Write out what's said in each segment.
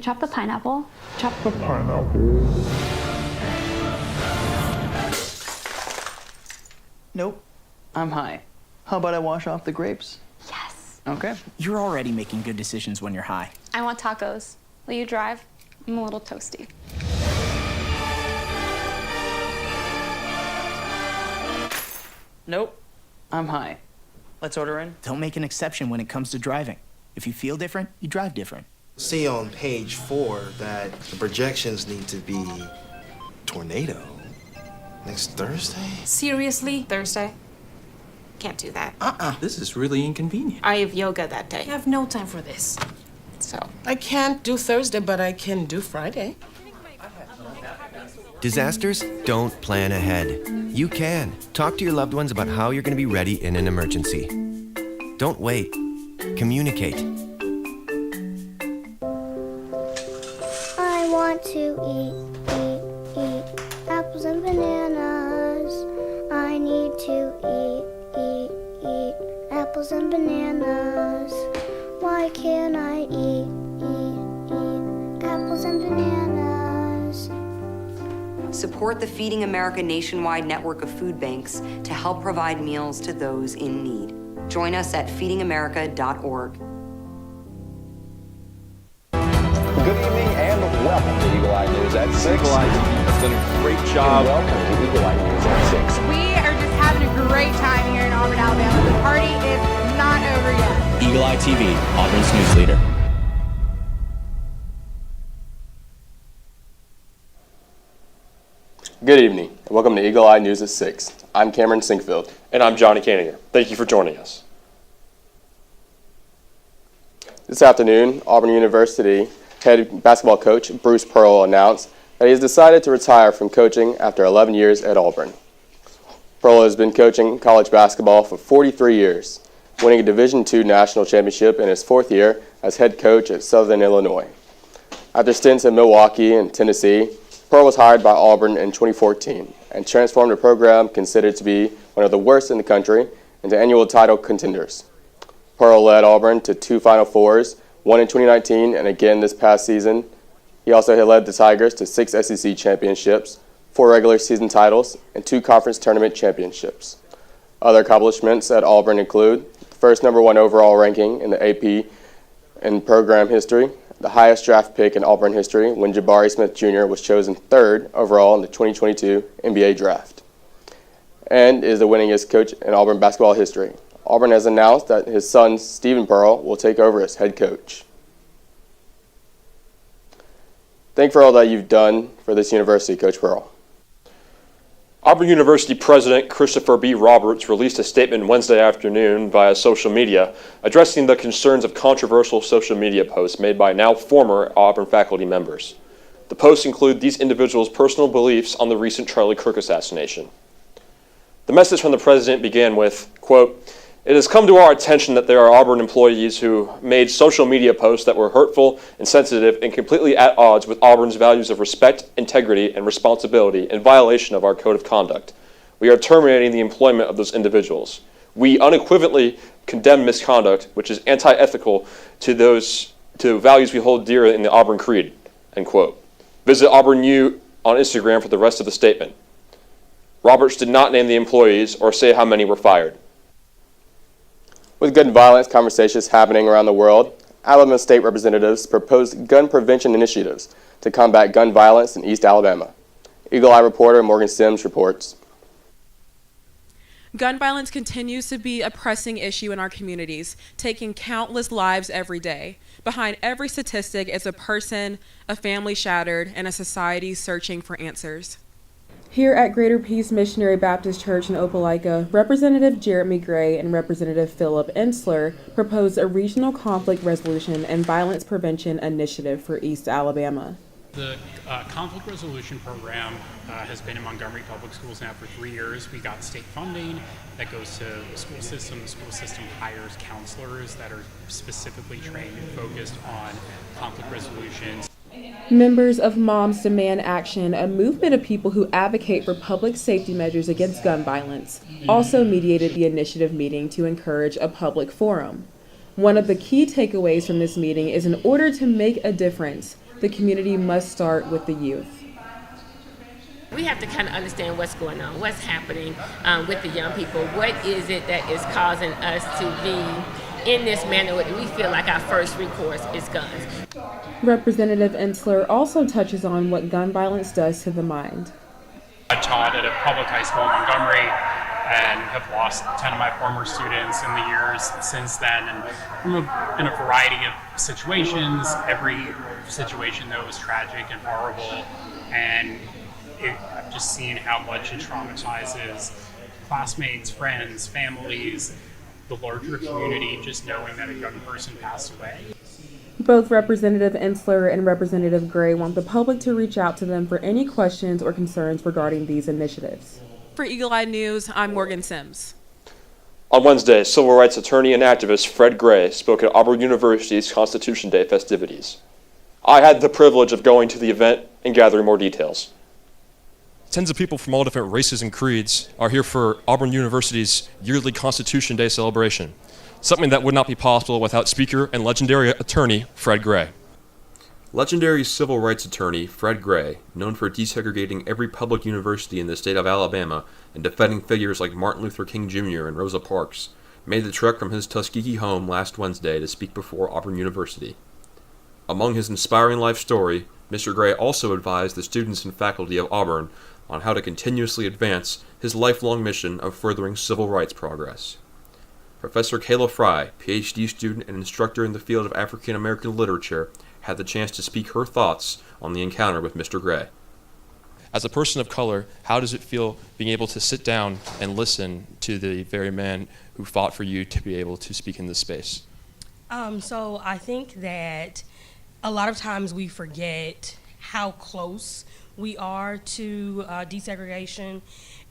chop the pineapple. Chop the pineapple. Nope. I'm high. How about I wash off the grapes? Yes. Okay. You're already making good decisions when you're high. I want tacos. Will you drive? I'm a little toasty. Nope. I'm high. Let's order in. Don't make an exception when it comes to driving. If you feel different, you drive different. See on page 4 that the projections need to be tornado next Thursday? Seriously? Thursday? Can't do that. This is really inconvenient. I have yoga that day. I have no time for this. So. I can't do Thursday, but I can do Friday. Disasters don't plan ahead. You can. Talk to your loved ones about how you're going to be ready in an emergency. Don't wait. Communicate. I want to eat apples and bananas. I need to eat apples and bananas. Why can't I eat apples and bananas? Support the Feeding America nationwide network of food banks to help provide meals to those in need. Join us at feedingamerica.org. Good evening and welcome to Eagle Eye News at 6. Eagle Eye has done a great job. And welcome to Eagle Eye News at 6. We are just having a great time here in Auburn, Alabama. The party is not over yet. Eagle Eye TV, Auburn's news leader. Good evening, and welcome to Eagle Eye News at 6. I'm Cameron Sinkfield. And I'm Johnny Caniger. Thank you for joining us. This afternoon, Auburn University head basketball coach Bruce Pearl announced that he has decided to retire from coaching after 11 years at Auburn. Pearl has been coaching college basketball for 43 years, winning a Division II national championship in his 4th year as head coach at Southern Illinois. After stints in Milwaukee and Tennessee, Pearl was hired by Auburn in 2014 and transformed a program considered to be one of the worst in the country into annual title contenders. Pearl led Auburn to 2 Final Fours, one in 2019 and again this past season. He also had led the Tigers to 6 SEC championships, 4 regular season titles, and 2 conference tournament championships. Other accomplishments at Auburn include the first #1 overall ranking in the AP in program history, the highest draft pick in Auburn history when Jabari Smith Jr. was chosen 3rd overall in the 2022 NBA draft, and is the winningest coach in Auburn basketball history. Auburn has announced that his son, Stephen Pearl, will take over as head coach. Thank you for all that you've done for this university, Coach Pearl. Auburn University President Christopher B. Roberts released a statement Wednesday afternoon via social media addressing the concerns of controversial social media posts made by now former Auburn faculty members. The posts include these individuals' personal beliefs on the recent Charlie Kirk assassination. The message from the president began with, quote, "It has come to our attention that there are Auburn employees who made social media posts that were hurtful, insensitive, and completely at odds with Auburn's values of respect, integrity, and responsibility in violation of our code of conduct. We are terminating the employment of those individuals. We unequivocally condemn misconduct, which is anti-ethical to values we hold dear in the Auburn Creed," end quote. Visit Auburn U on Instagram for the rest of the statement. Roberts did not name the employees or say how many were fired. With gun violence conversations happening around the world, Alabama state representatives proposed gun prevention initiatives to combat gun violence in East Alabama. Eagle Eye reporter Morgan Sims reports. Gun violence continues to be a pressing issue in our communities, taking countless lives every day. Behind every statistic is a person, a family shattered, and a society searching for answers. Here at Greater Peace Missionary Baptist Church in Opelika, Representative Jeremy Gray and Representative Philip Ensler proposed a regional conflict resolution and violence prevention initiative for East Alabama. The conflict resolution program has been in Montgomery Public Schools now for 3 years. We got state funding that goes to the school system. The school system hires counselors that are specifically trained and focused on conflict resolutions. Members of Moms Demand Action, a movement of people who advocate for public safety measures against gun violence, also mediated the initiative meeting to encourage a public forum. One of the key takeaways from this meeting is in order to make a difference, the community must start with the youth. We have to kind of understand what's going on, what's happening with the young people. What is it that is causing us to be in this manner where we feel like our first recourse is guns? Representative Ensler also touches on what gun violence does to the mind. I taught at a public high school in Montgomery and have lost 10 of my former students in the years since then, and in a variety of situations. Every situation, though, is tragic and horrible, and I've just seen how much it traumatizes classmates, friends, families, the larger community, just knowing that a young person passed away. Both Representative Ensler and Representative Gray want the public to reach out to them for any questions or concerns regarding these initiatives. For Eagle Eye News, I'm Morgan Sims. On Wednesday, civil rights attorney and activist Fred Gray spoke at Auburn University's Constitution Day festivities. I had the privilege of going to the event and gathering more details. Tens of people from all different races and creeds are here for Auburn University's yearly Constitution Day celebration, something that would not be possible without speaker and legendary attorney Fred Gray. Legendary civil rights attorney Fred Gray, known for desegregating every public university in the state of Alabama and defending figures like Martin Luther King Jr. and Rosa Parks, made the trek from his Tuskegee home last Wednesday to speak before Auburn University. Among his inspiring life story, Mr. Gray also advised the students and faculty of Auburn on how to continuously advance his lifelong mission of furthering civil rights progress. Professor Kayla Fry, PhD student and instructor in the field of African American literature, had the chance to speak her thoughts on the encounter with Mr. Gray. As a person of color, how does it feel being able to sit down and listen to the very man who fought for you to be able to speak in this space? So I think that a lot of times we forget how close we are to desegregation,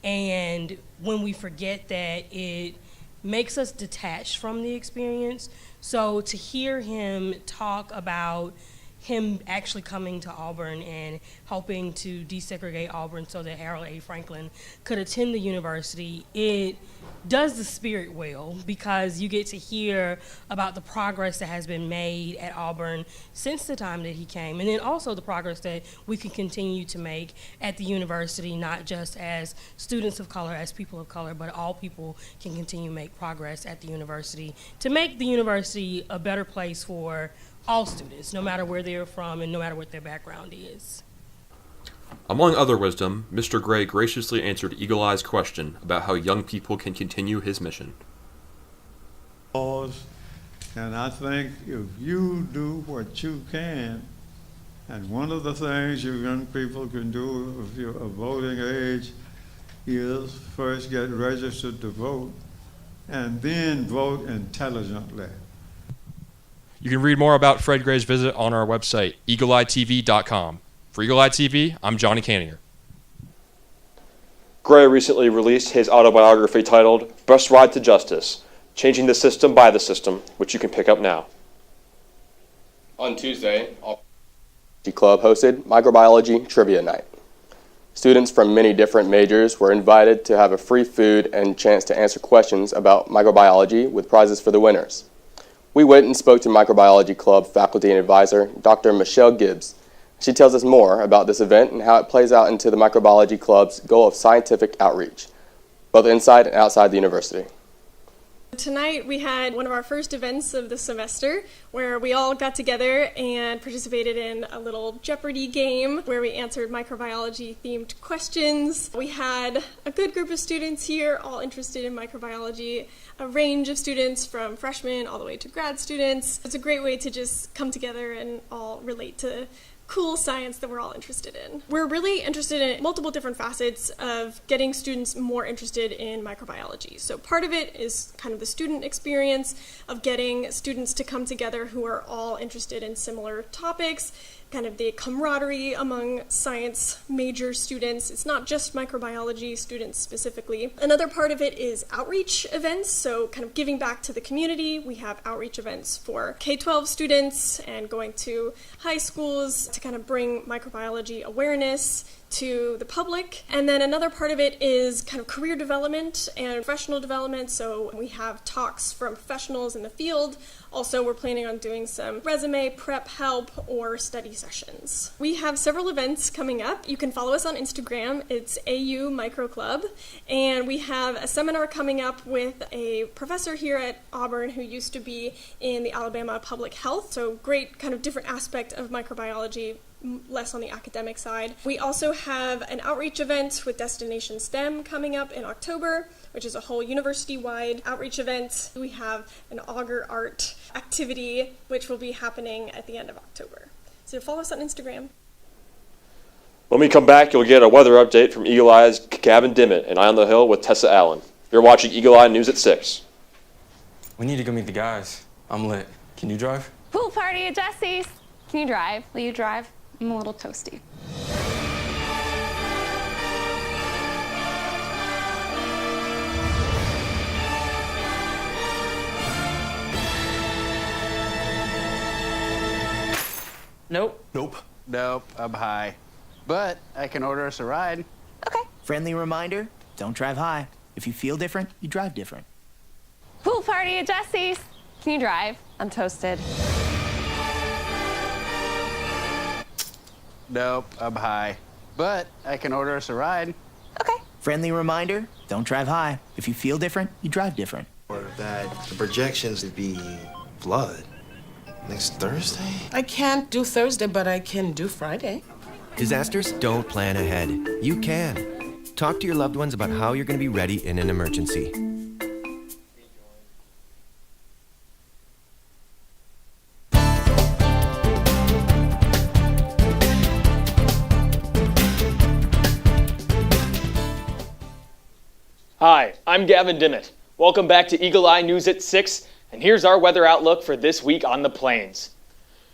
and when we forget that, it makes us detached from the experience. So to hear him talk about him actually coming to Auburn and helping to desegregate Auburn so that Harold A. Franklin could attend the university, it does the spirit well, because you get to hear about the progress that has been made at Auburn since the time that he came, and then also the progress that we can continue to make at the university, not just as students of color, as people of color, but all people can continue to make progress at the university to make the university a better place for all students, no matter where they're from and no matter what their background is. Among other wisdom, Mr. Gray graciously answered Eagle Eye's question about how young people can continue his mission. And I think if you do what you can, and one of the things you young people can do if you're of voting age is first get registered to vote and then vote intelligently. You can read more about Fred Gray's visit on our website, eagleeyetv.com. For Eagle Eye TV, I'm Johnny Canninger. Gray recently released his autobiography titled Bus Ride to Justice, Changing the System by the System, which you can pick up now. On Tuesday, the club hosted Microbiology Trivia Night. Students from many different majors were invited to have a free food and chance to answer questions about microbiology with prizes for the winners. We went and spoke to Microbiology Club faculty and advisor, Dr. Michelle Gibbs. She tells us more about this event and how it plays out into the Microbiology Club's goal of scientific outreach, both inside and outside the university. Tonight we had one of our first events of the semester where we all got together and participated in a little Jeopardy game where we answered microbiology themed questions. We had a good group of students here all interested in microbiology, a range of students from freshmen all the way to grad students. It's a great way to just come together and all relate to cool science that we're all interested in. We're really interested in multiple different facets of getting students more interested in microbiology. So part of it is kind of the student experience of getting students to come together who are all interested in similar topics, kind of the camaraderie among science major students. It's not just microbiology students specifically. Another part of it is outreach events, so kind of giving back to the community. We have outreach events for K-12 students and going to high schools to kind of bring microbiology awareness to the public. And then another part of it is kind of career development and professional development. So we have talks from professionals in the field. Also, we're planning on doing some resume prep help or study sessions. We have several events coming up. You can follow us on Instagram. It's AU Micro Club. And we have a seminar coming up with a professor here at Auburn who used to be in the Alabama Public Health. So great kind of different aspect of microbiology, less on the academic side. We also have an outreach event with Destination STEM coming up in October, which is a whole university-wide outreach event. We have an auger art activity, which will be happening at the end of October. So follow us on Instagram. When we come back, you'll get a weather update from Eagle Eye's Gavin Dimmitt and Eye on the Hill with Tessa Allen. You're watching Eagle Eye News at 6. We need to go meet the guys. I'm lit. Can you drive? Pool party at Jesse's. Can you drive? Will you drive? I'm a little toasty. Nope. Nope, I'm high. But I can order us a ride. Friendly reminder, don't drive high. If you feel different, you drive different. Pool party at Jesse's. Can you drive? I'm toasted. Nope, I'm high. But I can order us a ride. Friendly reminder, don't drive high. If you feel different, you drive different. Or that the projections would be flood next Thursday? I can't do Thursday, but I can do Friday. Disasters don't plan ahead. You can. Talk to your loved ones about how you're going to be ready in an emergency. Hi, I'm Gavin Dimmitt. Welcome back to Eagle Eye News at 6, and here's our weather outlook for this week on the plains.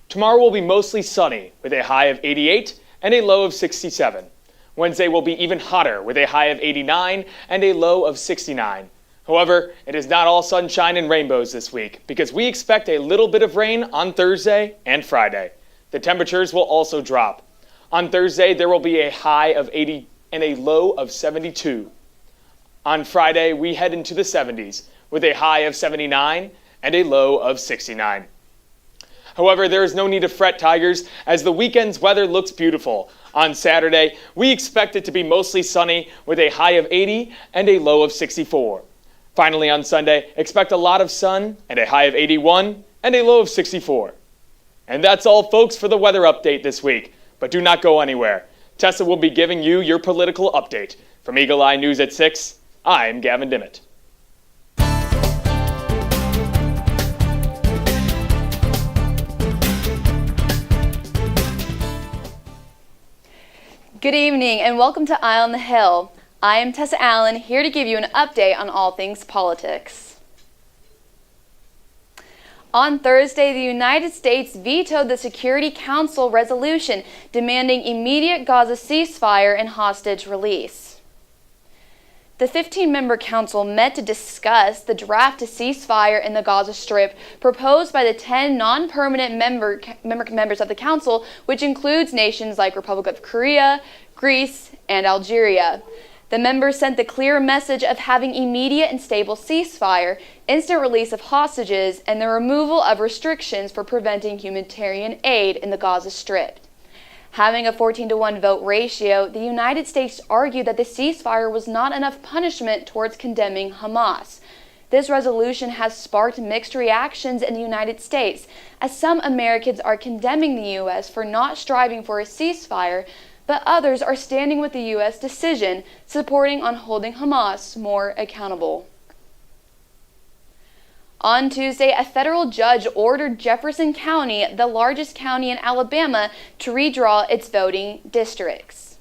Tomorrow will be mostly sunny with a high of 88 and a low of 67. Wednesday will be even hotter with a high of 89 and a low of 69. However, it is not all sunshine and rainbows this week because we expect a little bit of rain on Thursday and Friday. The temperatures will also drop. On Thursday, there will be a high of 80 and a low of 72. On Friday, we head into the 70s with a high of 79 and a low of 69. However, there is no need to fret, Tigers, as the weekend's weather looks beautiful. On Saturday, we expect it to be mostly sunny with a high of 80 and a low of 64. Finally, on Sunday, expect a lot of sun and a high of 81 and a low of 64. And that's all, folks, for the weather update this week. But do not go anywhere. Tessa will be giving you your political update. From Eagle Eye News at 6, I'm Gavin Dimmitt. Good evening and welcome to Eye on the Hill. I am Tessa Allen, here to give you an update on all things politics. On Thursday, the United States vetoed the Security Council resolution demanding immediate Gaza ceasefire and hostage release. The 15-member council met to discuss the draft to ceasefire in the Gaza Strip proposed by the 10 non-permanent members of the council, which includes nations like Republic of Korea, Greece, and Algeria. The members sent the clear message of having immediate and stable ceasefire, instant release of hostages, and the removal of restrictions for preventing humanitarian aid in the Gaza Strip. Having a 14-to-1 vote ratio, the United States argued that the ceasefire was not enough punishment towards condemning Hamas. This resolution has sparked mixed reactions in the United States, as some Americans are condemning the U.S. for not striving for a ceasefire, but others are standing with the U.S. decision, supporting on holding Hamas more accountable. On Tuesday, a federal judge ordered Jefferson County, the largest county in Alabama, to redraw its voting districts.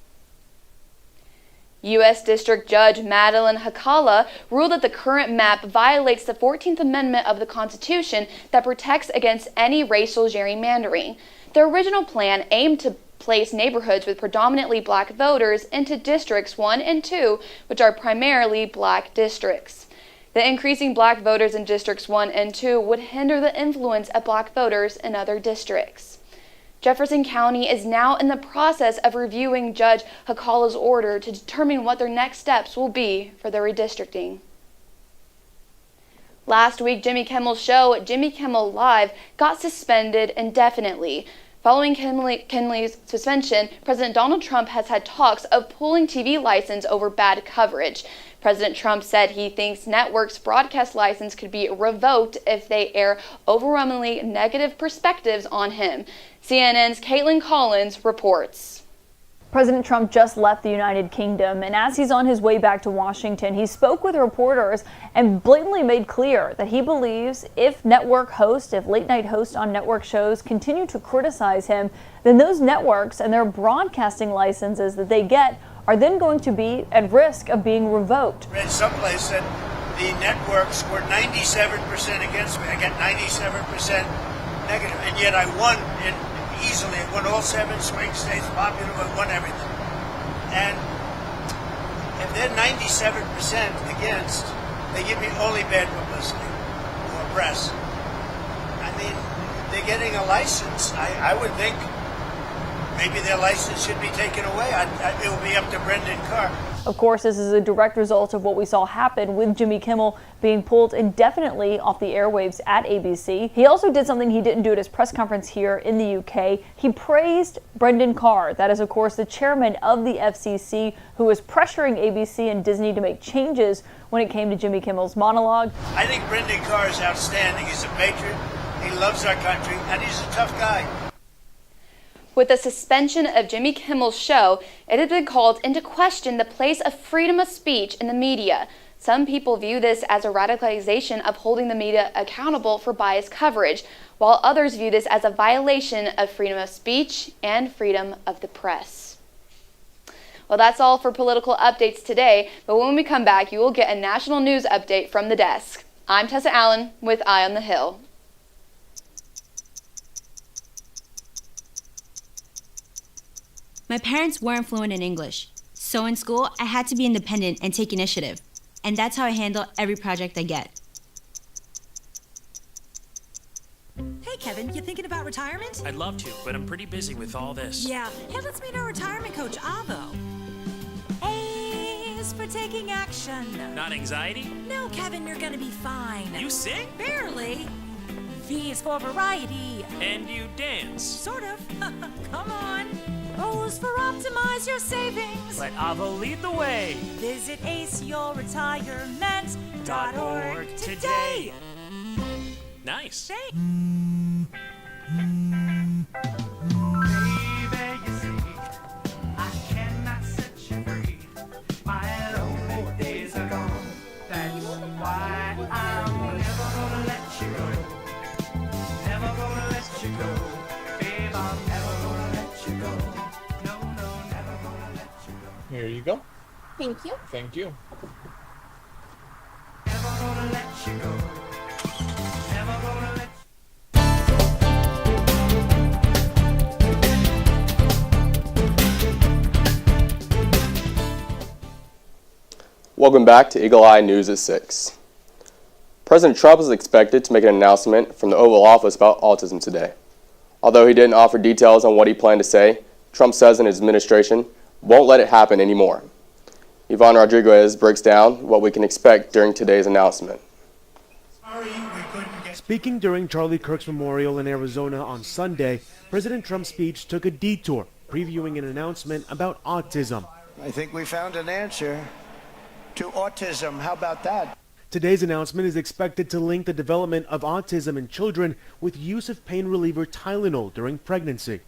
U.S. District Judge Madeline Hakala ruled that the current map violates the 14th Amendment of the Constitution that protects against any racial gerrymandering. The original plan aimed to place neighborhoods with predominantly black voters into Districts 1 and 2, which are primarily black districts. The increasing black voters in Districts 1 and 2 would hinder the influence of black voters in other districts. Jefferson County is now in the process of reviewing Judge Hakala's order to determine what their next steps will be for the redistricting. Last week, Jimmy Kimmel's show, Jimmy Kimmel Live, got suspended indefinitely. Following Kinley's suspension, President Donald Trump has had talks of pulling TV license over bad coverage. President Trump said he thinks networks' broadcast license could be revoked if they air overwhelmingly negative perspectives on him. CNN's Caitlin Collins reports. President Trump just left the United Kingdom, and as he's on his way back to Washington, he spoke with reporters and blatantly made clear that he believes if late-night hosts on network shows continue to criticize him, then those networks and their broadcasting licenses that they get are then going to be at risk of being revoked. I read someplace that the networks were 97% against me. I got 97% negative, and yet I won easily. I won all 7 swing states, popular, I won everything. And if they're 97% against, they give me only bad publicity or press. I mean, they're getting a license. I would think maybe their license should be taken away. It will be up to Brendan Carr. Of course, this is a direct result of what we saw happen with Jimmy Kimmel being pulled indefinitely off the airwaves at ABC. He also did something he didn't do at his press conference here in the UK. He praised Brendan Carr. That is, of course, the chairman of the FCC, who was pressuring ABC and Disney to make changes when it came to Jimmy Kimmel's monologue. I think Brendan Carr is outstanding. He's a patriot. He loves our country, and he's a tough guy. With the suspension of Jimmy Kimmel's show, it has been called into question the place of freedom of speech in the media. Some people view this as a radicalization of holding the media accountable for biased coverage, while others view this as a violation of freedom of speech and freedom of the press. Well, that's all for political updates today, but when we come back, you will get a national news update from the desk. I'm Tessa Allen with Eye on the Hill. My parents weren't fluent in English, so in school I had to be independent and take initiative, and that's how I handle every project I get. Hey Kevin, you thinking about retirement? I'd love to, but I'm pretty busy with all this. Yeah, hey, let's meet our retirement coach, Avo. A is for taking action. Not anxiety? No, Kevin, you're gonna be fine. You sing? Barely. V is for variety. And you dance? Sort of. Come on. O is for optimize your savings. Let Avo lead the way. Visit aceyourretirement.org today. Nice. Here you go. Thank you. Thank you. Welcome back to Eagle Eye News at 6. President Trump is expected to make an announcement from the Oval Office about autism today. Although he didn't offer details on what he planned to say, Trump says in his administration won't let it happen anymore. Yvonne Rodriguez breaks down what we can expect during today's announcement. Speaking during Charlie Kirk's memorial in Arizona on Sunday, President Trump's speech took a detour, previewing an announcement about autism. I think we found an answer to autism. How about that? Today's announcement is expected to link the development of autism in children with use of pain reliever Tylenol during pregnancy.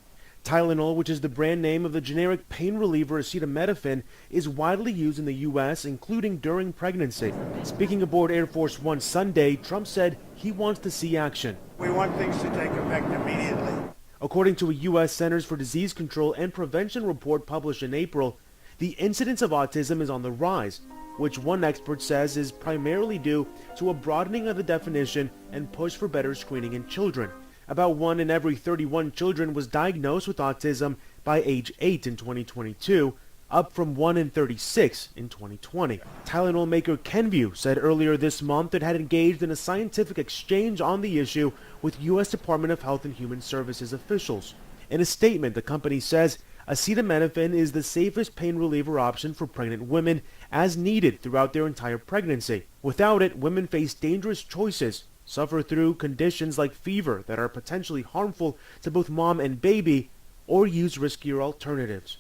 Tylenol, which is the brand name of the generic pain reliever acetaminophen, is widely used in the U.S., including during pregnancy. Speaking aboard Air Force One Sunday, Trump said he wants to see action. We want things to take effect immediately. According to a U.S. Centers for Disease Control and Prevention report published in April, the incidence of autism is on the rise, which one expert says is primarily due to a broadening of the definition and push for better screening in children. About 1 in every 31 children was diagnosed with autism by age 8 in 2022, up from 1 in 36 in 2020. Tylenol maker Kenvue said earlier this month it had engaged in a scientific exchange on the issue with U.S. Department of Health and Human Services officials. In a statement, the company says acetaminophen is the safest pain reliever option for pregnant women as needed throughout their entire pregnancy. Without it, women face dangerous choices, suffer through conditions like fever that are potentially harmful to both mom and baby, or use riskier alternatives.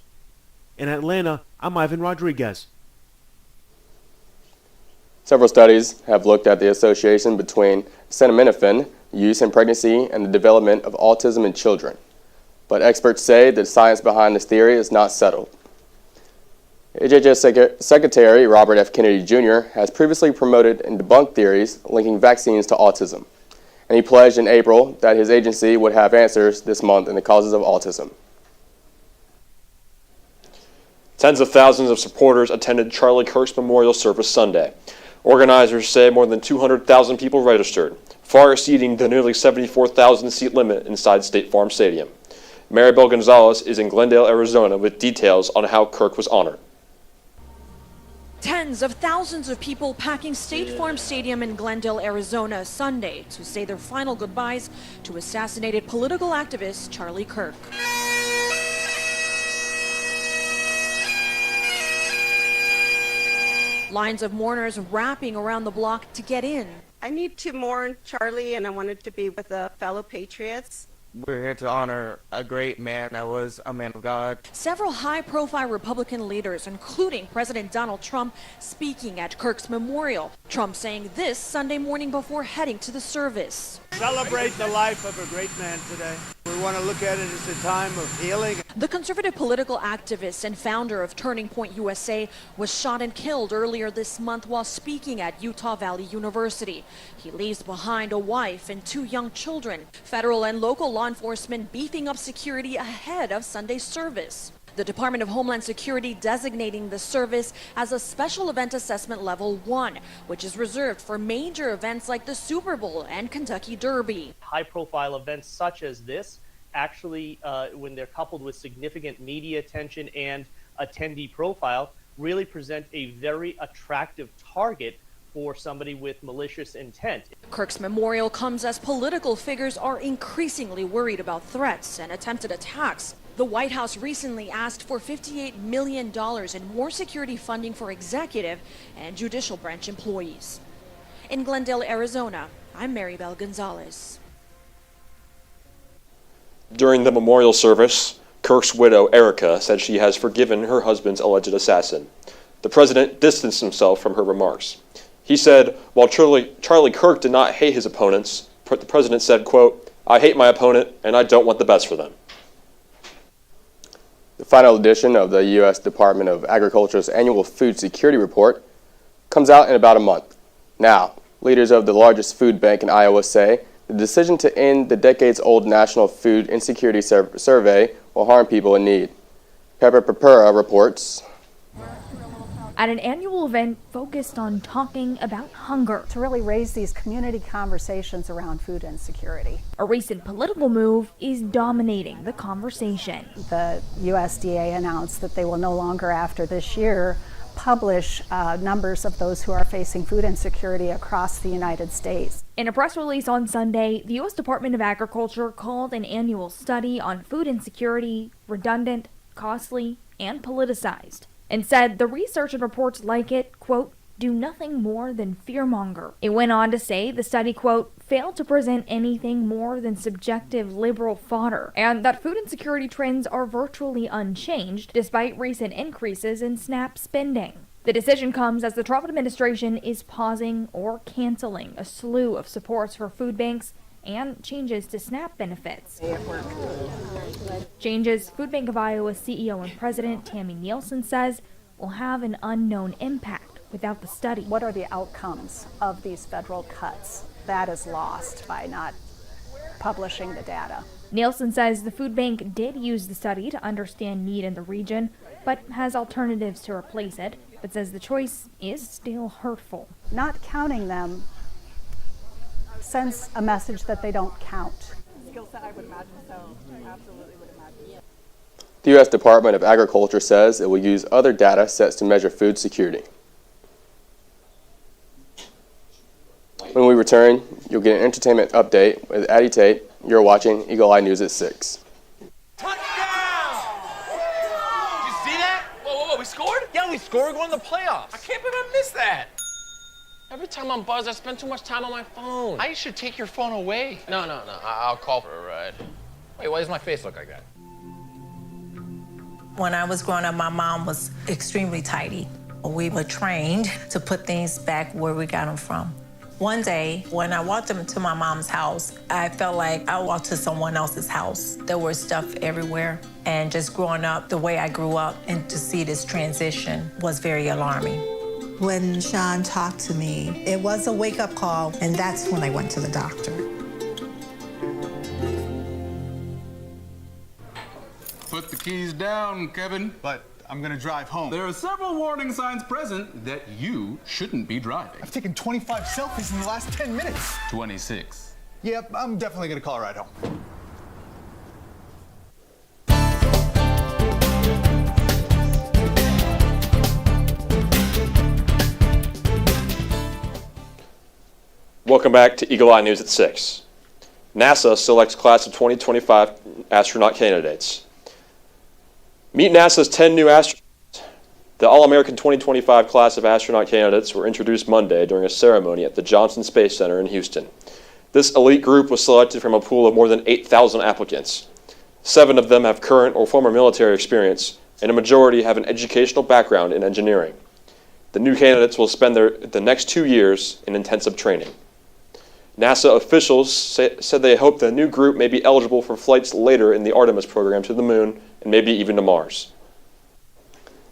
In Atlanta, I'm Ivan Rodriguez. Several studies have looked at the association between acetaminophen use in pregnancy and the development of autism in children. But experts say the science behind this theory is not settled. HHS Secretary Robert F. Kennedy Jr. has previously promoted and debunked theories linking vaccines to autism, and he pledged in April that his agency would have answers this month in the causes of autism. Tens of thousands of supporters attended Charlie Kirk's memorial service Sunday. Organizers say more than 200,000 people registered, far exceeding the nearly 74,000 seat limit inside State Farm Stadium. Maribel Gonzalez is in Glendale, Arizona with details on how Kirk was honored. Tens of thousands of people packing State Farm Stadium in Glendale, Arizona Sunday to say their final goodbyes to assassinated political activist Charlie Kirk. Lines of mourners wrapping around the block to get in. I need to mourn Charlie, and I wanted to be with the fellow patriots. We're here to honor a great man that was a man of God. Several high-profile Republican leaders, including President Donald Trump, speaking at Kirk's memorial. Trump saying this Sunday morning before heading to the service. Celebrate the life of a great man today. We want to look at it as a time of healing. The conservative political activist and founder of Turning Point USA was shot and killed earlier this month while speaking at Utah Valley University. He leaves behind a wife and 2 young children. Federal and local law enforcement beefing up security ahead of Sunday's service. The Department of Homeland Security designating the service as a special event assessment level 1, which is reserved for major events like the Super Bowl and Kentucky Derby. High-profile events such as this, actually, when they're coupled with significant media attention and attendee profile, really present a very attractive target for somebody with malicious intent. Kirk's memorial comes as political figures are increasingly worried about threats and attempted attacks. The White House recently asked for $58 million in more security funding for executive and judicial branch employees. In Glendale, Arizona, I'm Maribel Gonzalez. During the memorial service, Kirk's widow, Erica, said she has forgiven her husband's alleged assassin. The president distanced himself from her remarks. He said, while Charlie Kirk did not hate his opponents, the president said, quote, "I hate my opponent and I don't want the best for them." The final edition of the U.S. Department of Agriculture's annual food security report comes out in about a month. Now, leaders of the largest food bank in Iowa say the decision to end the decades-old National Food Insecurity Survey will harm people in need. Pepper Purpura reports. At an annual event focused on talking about hunger. To really raise these community conversations around food insecurity. A recent political move is dominating the conversation. The USDA announced that they will no longer, after this year, publish numbers of those who are facing food insecurity across the United States. In a press release on Sunday, the U.S. Department of Agriculture called an annual study on food insecurity redundant, costly, and politicized, and said the research and reports like it, quote, do nothing more than fearmonger. It went on to say the study, quote, failed to present anything more than subjective liberal fodder, and that food insecurity trends are virtually unchanged despite recent increases in SNAP spending. The decision comes as the Trump administration is pausing or canceling a slew of supports for food banks and changes to SNAP benefits. Changes Food Bank of Iowa CEO and President Tammy Nielsen says will have an unknown impact without the study. What are the outcomes of these federal cuts? That is lost by not publishing the data. Nielsen says the food bank did use the study to understand need in the region, but has alternatives to replace it, but says the choice is still hurtful. Not counting them sends a message that they don't count. Skill set, I would imagine so. Absolutely would imagine. The U.S. Department of Agriculture says it will use other data sets to measure food security. When we return, you'll get an entertainment update with Addie Tate. You're watching Eagle Eye News at 6. Touchdown! Did you see that? Whoa, we scored? Yeah, we scored. We're going to the playoffs. I can't believe I missed that. Every time I'm buzzed, I spend too much time on my phone. I should take your phone away. No. I'll call for a ride. Wait, why does my face look like that? When I was growing up, my mom was extremely tidy. We were trained to put things back where we got them from. One day, when I walked into my mom's house, I felt like I walked to someone else's house. There was stuff everywhere. And just growing up the way I grew up and to see this transition was very alarming. When Sean talked to me, it was a wake-up call, and that's when I went to the doctor. Put the keys down, Kevin. But I'm gonna drive home. There are several warning signs present that you shouldn't be driving. I've taken 25 selfies in the last 10 minutes. 26. Yep, I'm definitely gonna call a ride home. Welcome back to Eagle Eye News at 6. NASA selects class of 2025 astronaut candidates. Meet NASA's 10 new astronauts. The All-American 2025 class of astronaut candidates were introduced Monday during a ceremony at the Johnson Space Center in Houston. This elite group was selected from a pool of more than 8,000 applicants. 7 of them have current or former military experience, and a majority have an educational background in engineering. The new candidates will spend the next 2 years in intensive training. NASA officials said they hope the new group may be eligible for flights later in the Artemis program to the moon and maybe even to Mars.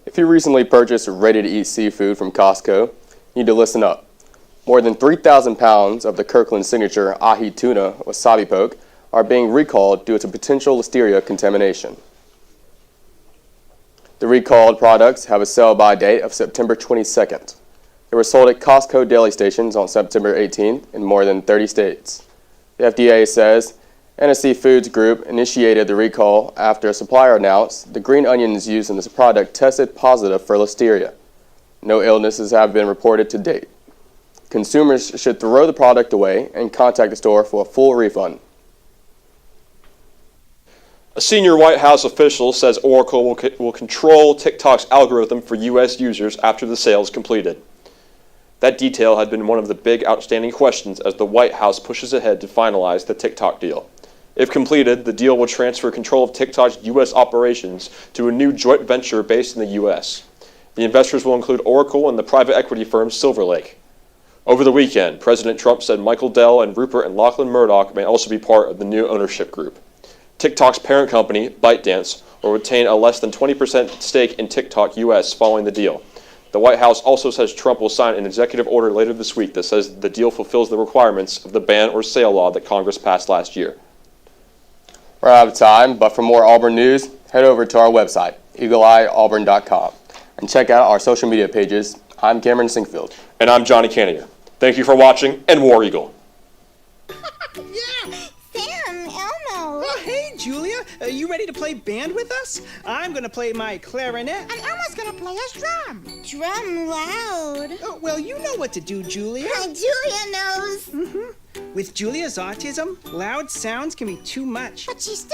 If you recently purchased ready-to-eat seafood from Costco, you need to listen up. More than 3,000 pounds of the Kirkland signature ahi tuna wasabi poke are being recalled due to potential listeria contamination. The recalled products have a sell-by date of September 22nd. They were sold at Costco deli stations on September 18th in more than 30 states. The FDA says NSC Foods Group initiated the recall after a supplier announced the green onions used in this product tested positive for listeria. No illnesses have been reported to date. Consumers should throw the product away and contact the store for a full refund. A senior White House official says Oracle will control TikTok's algorithm for U.S. users after the sale is completed. That detail had been one of the big outstanding questions as the White House pushes ahead to finalize the TikTok deal. If completed, the deal will transfer control of TikTok's U.S. operations to a new joint venture based in the U.S. The investors will include Oracle and the private equity firm Silver Lake. Over the weekend, President Trump said Michael Dell and Rupert and Lachlan Murdoch may also be part of the new ownership group. TikTok's parent company, ByteDance, will retain a less than 20% stake in TikTok U.S. following the deal. The White House also says Trump will sign an executive order later this week that says the deal fulfills the requirements of the ban or sale law that Congress passed last year. We're out of time, but for more Auburn news, head over to our website, eagleeyeauburn.com, and check out our social media pages. I'm Cameron Sinkfield. And I'm Johnny Canier. Thank you for watching, and War Eagle. Oh, hey, Julia. Are you ready to play band with us? I'm going to play my clarinet. And Elmo's gonna play his drum. Drum loud. Oh, well, you know what to do, Julia. Julia knows. With Julia's autism, loud sounds can be too much. But she's still